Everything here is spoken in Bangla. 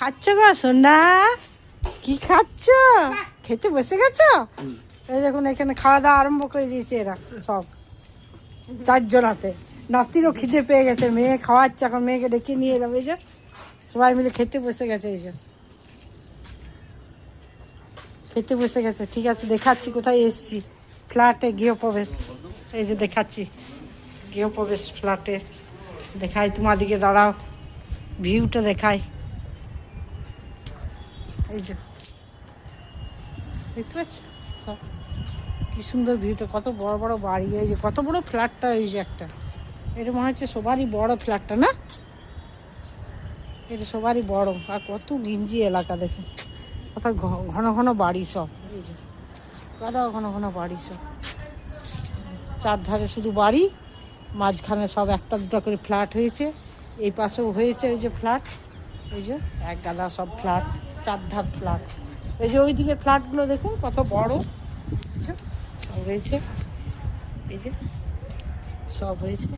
খাচ্ছ গো সোনা? কি খাচ্ছ? খেতে বসে গেছো? এই দেখুন এখানে খাওয়া দাওয়া আরম্ভ করে দিয়েছে এরা সব চারজন হাতে। নাতিরও খিদে পেয়ে গেছে, মেয়ে খাওয়াচ্ছে, এখন মেয়েকে ডেকে নিয়ে এলাম। এই যে সবাই মিলে খেতে বসে গেছে, এই যে খেতে বসে গেছে। ঠিক আছে, দেখাচ্ছি কোথায় এসছি। ফ্ল্যাটে গৃহপ্রবেশ, এই যে দেখাচ্ছি গৃহপ্রবেশ ফ্ল্যাটে। দেখাই তোমাদিকে, দাঁড়াও ভিউটা দেখাই। এই যে দেখতে পাচ্ছ সব কি সুন্দর ভিউটা, কত বড় বড় বাড়ি, এই যে কত বড় ফ্ল্যাটটা। এই যে একটা, এটা মনে হচ্ছে সবারই বড় ফ্ল্যাটটা, না? এটা সবারই বড়। আর কত গিঞ্জি এলাকা দেখুন, কত ঘন ঘন বাড়ি সব। এই যে কত ঘন ঘন বাড়ি সব, চারধারে শুধু বাড়ি, মাঝখানে সব একটা দুটা করে ফ্ল্যাট হয়েছে। এই পাশেও হয়েছে ওই যে ফ্ল্যাট, এই যে এক গাদা সব ফ্ল্যাট, চারধার ফ্ল্যাট। এই যে ওই দিকের ফ্ল্যাটগুলো দেখুন কত বড় সব হয়েছে, এই যে সব হয়েছে।